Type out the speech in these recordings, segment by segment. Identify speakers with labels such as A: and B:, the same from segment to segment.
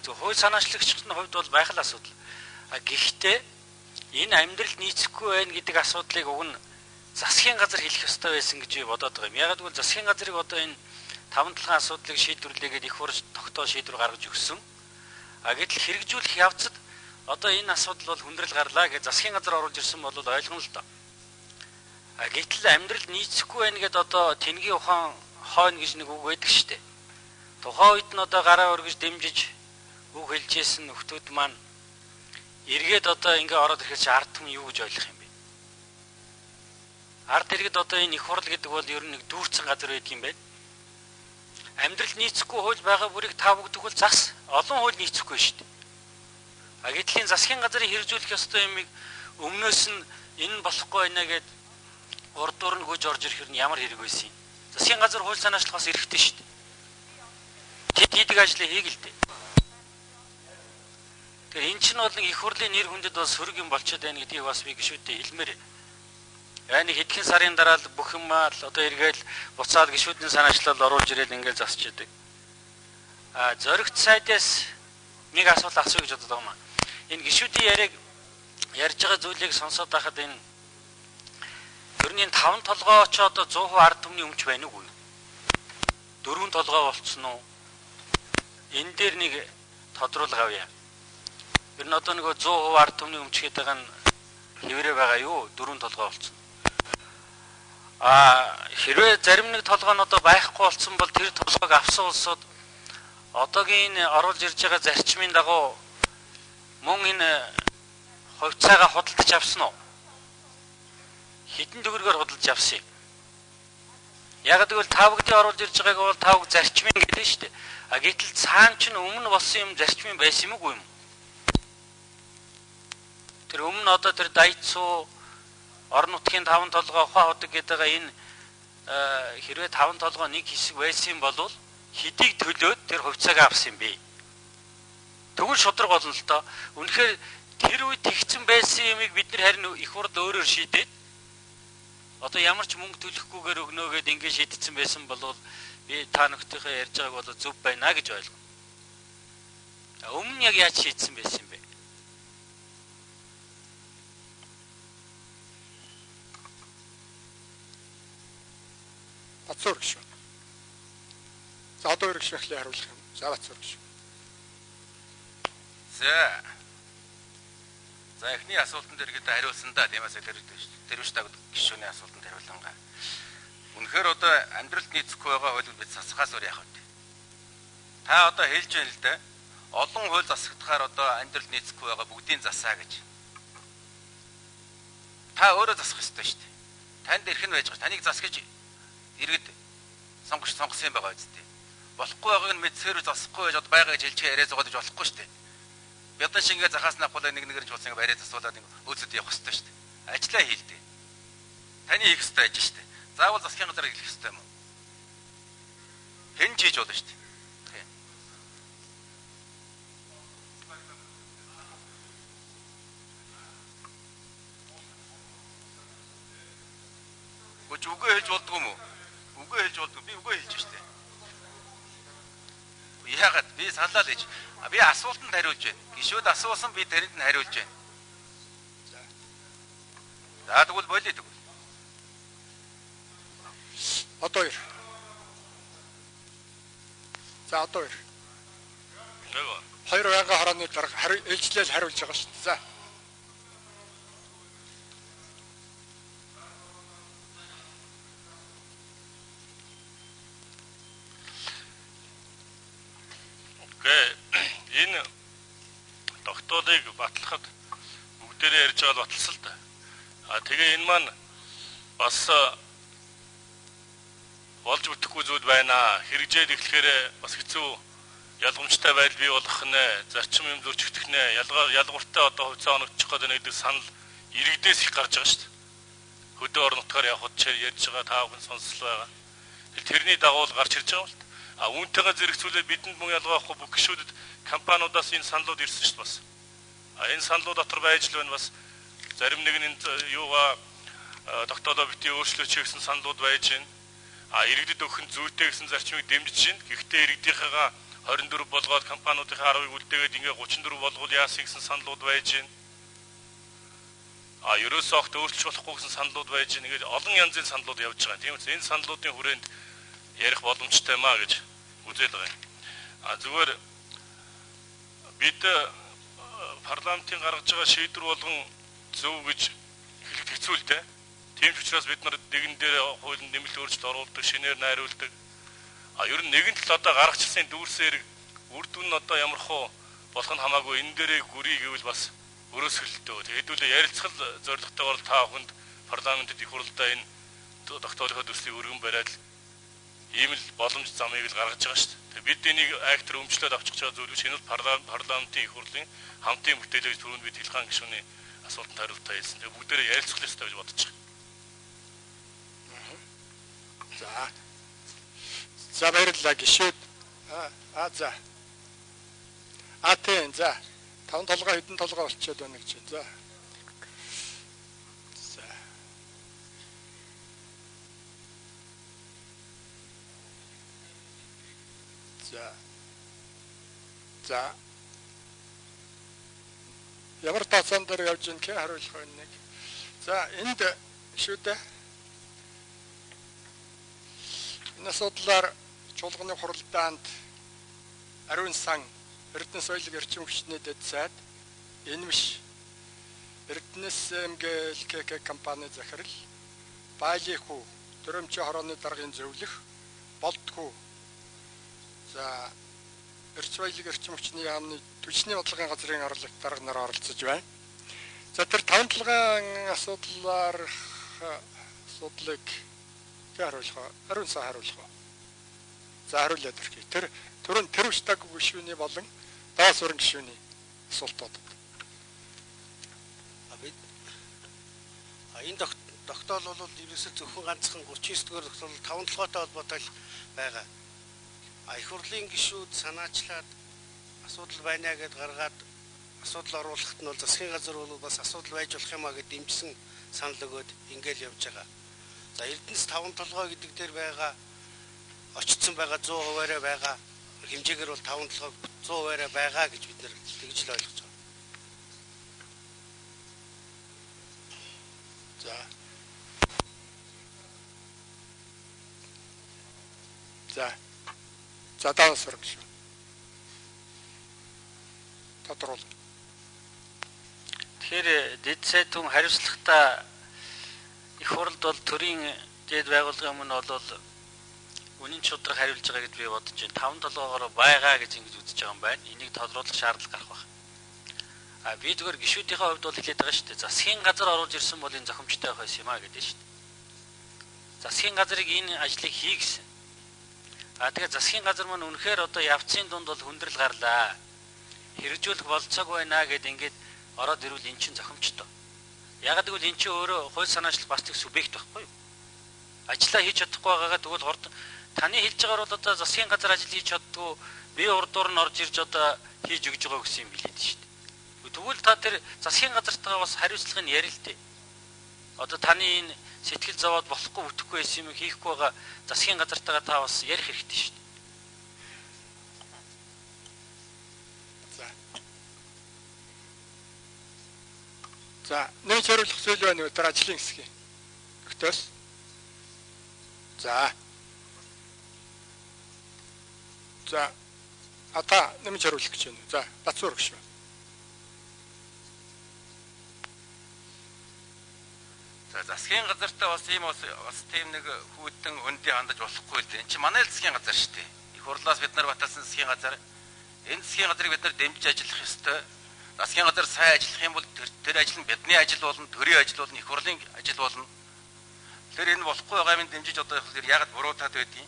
A: Зөв хууль санаачлагчдын хувьд бол байх л асуудал. Гэхдээ энэ амьдрал нийцэхгүй байна гэдэг асуудлыг уг нь засгийн газар хэлэх ёстой байсан гэж би бодоод байгаа юм. Яг гэвэл засгийн газрыг одоо энэ 5-7 асуудлыг шийдвэрлэгээд их хурж тогтоо шийдвэр гаргаж өгсөн. Гэтэл хэрэгжүүлэх явцад одоо энэ асуудал бол хүндрэл гарлаа гэж засгийн газар оруулж ирсэн бол ойлгоно л доо. Гэтэл амьдрал нийцэхгүй байна гэдээ одоо тэнгийн ухаан хойно гэж нэг үг байдаг шүү дээ. Тухайн үед нь одоо гараа өргөж дэмжиж үг хэлжсэн нөхдүүд маань эргээд одоо ингээ ороод ирэхэд чи ард түмэн юу гэж ойлгох юм бэ? Ард иргэд одоо энэ их хурл гэдэг бол ер нь нэг дүүрцэн газар байдаг юм байна. Амьдрал нийцэхгүй хууль байгаа бүрийг таавагдах бол зас олон хууль нийцэхгүй шүү дээ. Гэтэл засгийн газрын хэрэгжүүлэх ёстой юмыг өмнөөс нь энэ болохгүй байна гэд урдуур нь гүйж орж ирэх нь ямар хэрэг байсан юм? Засгийн газар хууль санаачлагаас эрэхтэй шүү дээ. Тэд хийдэг ажлыг хийх л дээ. Тэгэхээр эн чинь бол нэг их хурлын нэр хүндэд бас сөрөг юм болчиход байна гэдгийг бас би гишүүдтэй хэлмээр байна. Нэг хэдхэн сарын дараа л бүх юм одоо эргээл буцаад гишүүдийн санаачлал оруулж ирээд ингээл засч идэг. Зоригт сайдаас нэг асуулт асууя гэж боддог юм аа. Энэ гишүүдийн ярьж байгаа зүйлийг сонсоод байхад энэ ерний 5 толгой ч одоо 100% ард түмний өмч байна уу? 4 толгой болцсон уу? Энэ дээр нэг тодруулга авъя. Ер нь одоо нөгөө 100% ард түмний өмч гэдэг нь хэврээ байгаа юу? 4 толгой болцсон. Хэрвээ зарим нэг толгой нь одоо байхгүй болцсон бол тэр толгойг авсан улсууд одоогийн оруулж ирж байгаа зарчмын дагуу мөн энэ хувьцаагаа худалдаж авсан уу? Хэдэн төгрөгөөр худалдаж авсан юм? Яг гэвэл тавгдын оруулж ирж байгааг бол тавг зарчмын гэдэг нь шүү дээ. Гэтэл цаана ч өмнө болсон юм зарчмын байсан юм уу юм? Тэр өмнө одоо тэр дайцуу орон нутгийн 5 толгой ухаан худаг гэдэг энэ хэрвээ 5 толгой нэг хэсэг байсан юм бол хэдийг төлөөд тэр хувьцаагаа авсан юм бэ? Тэгвэл шудраг болно л доо. Үнэхээр тэр үед тэгсэн байсан юмыг бид нар харин их хурд өөрөөр шийдээд одоо ямар ч мөнгө төлөхгүйгээр өгнө гэдээ ингэ шийдсэн байсан бол би та нөхдөйхөө ярьж байгааг бол зөв байна гэж ойлгоно. Өмнө яг яаж шийдсэн байсан юм бэ?
B: Бацуур гişүн. За одоо өргөж шахлыг харуулах юм. За бацуур гişүн.
C: За эхний асуултанд иргэдээ хариулсан да тиймээс тэр үш таг гişүүний асуултанд хариулангаа. Үнэхээр одоо амьдралд нийцэхгүй байгаа хуулийг бид засахаас өөр яах вэ? Та одоо хэлж байна л да. Олон хууль засагдахаар одоо амьдралд нийцэхгүй байгаа бүгдийг засаа гэж. Та өөрөө засах ёстой шүү дээ. Танд ирэх нь байж байгаа. Таныг засгаж иргэд сонгосон юм байгаа үстэй. Болохгүй байгааг нь мэдсээр засахгүй байж одоо байгаа гэж хэлчихээ яриа зугаадж болохгүй шүү дээ. Бядан шингээ захаас нахуулаа нэг нэгэрч болсон ингээ бариад засуулаад өөцөд явах ёстой шүү дээ. Ажлаа хийлдэ. Таны хийх ёстой ажил шүү дээ. Заавал засгийн газар хэлэх ёстой юм уу? Хэн ч хийж болно шүү дээ. Үгүй үгүй хэлж болдгоо юм уу? Үгүй хэлж болдгоо. Би үгүй хэлж штэ. Яагаад би саналаа л гэж. Би асуултанд хариулж байна. Гишүүд асуусан би тэрэнд нь хариулж байна. За тэгвэл болъё тэгвэл.
B: Одоо ир. За одоо ир. 2 байга хорооны дарга ээлжлэл хариулж байгаа шүү дээ. За.
D: Энэ тогтоолыг батлахад бүгдээрээ ярьж байгаа л баталсан л да. Тэгээ энэ маань бас болж бүтэхгүй зүйл байна. Хэрэгжээд эхлэхээр бас хэцүү ялгамжтай байдал бий болох нэ, зарчим юм зөрчигдөх нэ, ялгууртай одоо хувьцаа оногдчих гэдэг нэг санал иргэдээс их гарч байгаа шүү дээ. Хөдөө орон нутгаар явхад ярьж байгаа таавхан сонслол байгаа. Тэрний дагуу гарч ирж байгаа юм л. Үүнтэйгээ зэрэгцүүлээд бидэнд мөн ялгаахгүй бүх гишүүдэд компаниудаас энэ саналууд ирсэн шүү дээ бас. Энэ саналууд дотор байж л байна бас зарим нэг нь юугаа тогтоолоо битгий өөрчлөөч гэсэн саналууд байж байна. Иргэдэд өгөх зүйтэй гэсэн зарчмыг дэмжиж байна. Гэхдээ иргэдийнхээ 24 болгоод компаниудын 10-ыг үлдээгээд ингээ 34 болгол яасан гэсэн саналуд байж байна. Ерөөсөө огт өөрчлөж болохгүй гэсэн саналуд байж байна. Ингээд олон янзын саналуд явж байгаа. Тийм үү? Энэ саналуудын хүрээнд ярих боломжтой маа гэж үзэл байгаа. Зүгээр бид парламентын гаргаж байгаа шийдвэр болгон зөв гэж хэлэх хэцүү л дээ. Тийм ч учраас бид нар нэгэн дээр хуулийн нэмэлт өөрчлөлт оруулдаг, шинээр найруулдаг. Ер нь нэгэн тал одоо гаргачихсан дүүрсээр үр дүн нь одоо ямар хөө болох нь хамаагүй энэ дээрээ гүрий гэвэл бас өрөөсгөлтөө. Хэдүүлээ ярилцгал зорилготойгоор та бүхэнд парламентэд их хурлдаа энэ тогтоолохоо төслийг өргөн бариад ийм л боломж замыг л гаргаж байгаа шүү дээ. Бид энийг актер өмчлөөд авчих гэж байгаа зүйл шинэ парламентын их хурлын хамтын бүтээлээс түрүүнд бид Хилхан гишүүний асуултанд хариултаа хэлсэн. Бүгдээрээ ярилцах хэрэгтэй гэж бодож байгаа.
B: За баярлалаа гишүүд. Тийм за. 5 толгой хэдэн толгой болчиход байна гэж. За. За. Ямар тооцоон дээр явж ийн хэ хариулах вэ нэг. За энд шүү дээ. Энэ асуудлаар чуулганы хуралдаанд ариун сан Эрдэнэ соёлын эрчим хүчний дэд сайд Энэмш Эрдэнэс МГЛК компани захирал Байлихүү Төрөмчийн хорооны даргын зөвлөх болтгүй. За эрч соёлын эрчим хүчний яамны түлшний бодлогын газрын орлог дарга нар оролцож байна. За тэр 5 толгойн асуудлыг хариулах, ариун сан хариулах. За хариулаад ирэх. Тэр үштаг гишүүний болон даас өрн гишүүний асуултууд.
E: Энэ тогтоол бол ерөөсөө зөвхөн ганцхан 39 дугаар тогтоол 5 толгойтой холбоотой байгаа. Их хурлын гишүүд санаачлаад асуудал байна гэд гаргаад асуудал оруулахт нь бол засгийн газар бол бас асуудал байж болох юмаа гэд дэмжсэн санал өгөөд ингээл явж байгаа. За Эрдэнэс 5 толгой гэдэг дээр байгаа очсон байгаа 100%-аараа байгаа хэмжээгээр бол 5 толгой 100%-аараа байгаа гэж бид нэр тэгж л ойлгож байгаа.
B: За даас өргөн шүү. Тодорхой.
A: Тэгэхээр дэд сайд хүн хариуцлагатай их хурлд бол төрийн дэд байгууллагын өмнө бол үнийн шудраг хариулж байгаа гэж би бодож байна. 5 толгоогоор байгаа гэж ингэж үзэж байгаа юм байна. Энийг тодруулах шаардлага гарах байна. Би зүгээр гишүүдийн хувьд бол хэлээд байгаа шүү дээ. Засгийн газар оруулж ирсэн бол энэ зохимжтой байх байсан юм а гэдэг шүү дээ. Засгийн газрыг энэ ажлыг хий гэсэн. Тэгээ засгийн газар маань үнэхээр одоо явцын дунд бол хүндрэл гарлаа. Хэрэгжүүлэх болцоог байна гэд ингээд ороод ирвэл эн чинь зохимжтой. Яг гэвэл эн чинь өөрөө хууль санаачлал бас нэг субъект байхгүй юу? Ажлаа хийж чадахгүй байгаагаа тэгвэл таны хэлж байгаагаар бол одоо засгийн газар ажил хийж чаддгүй би урдуур нь орж ирж одоо хийж өгж байгаа гэсэн юм билээд шүү дээ. Тэгвэл та тэр засгийн газартайгаа бас хариуцлага нь ярил л дээ. Одоо таны энэ сэтгэл зовоод болохгүй бүтэхгүй байсан юм хийхгүй байгаа засгийн газартайгаа та бас ярих хэрэгтэй шүү дээ.
B: За нэг зориулах зүйл байна уу? Тэр ажлын хэсгийг. Өгтөөс. За. Ата нэмж хариулах гэж байна. За, Бацуур гişүү.
C: За засгийн газартаа бас ийм бас тийм нэг хүүдэн хөндий хандаж болохгүй л дээ. Энд чинь манай засгийн газар шүү дээ. Их хурлаас бид нар баталсан засгийн газар. Энэ засгийн газрыг бид нар дэмжиж ажиллах ёстой. Засгийн газар сайн ажиллах юм бол тэр ажил нь бидний ажил болно, төрийн ажил болно, их хурлын ажил болно. Тэр энэ болохгүй байгаа юм дэмжиж одоо ягаад буруутаад байдгийг.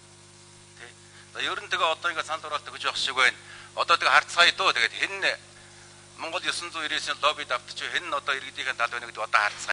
C: Тэ. За ер нь тэгээ одоо ингээд санал хураалт өгж явах шиг байна. Одоо тэгээ харцгаая дөө. Тэгээд хэн Монгол 999-ийн лоббид автчих хэн одоо иргэдийн тал байна гэдэг одоо харцгаая.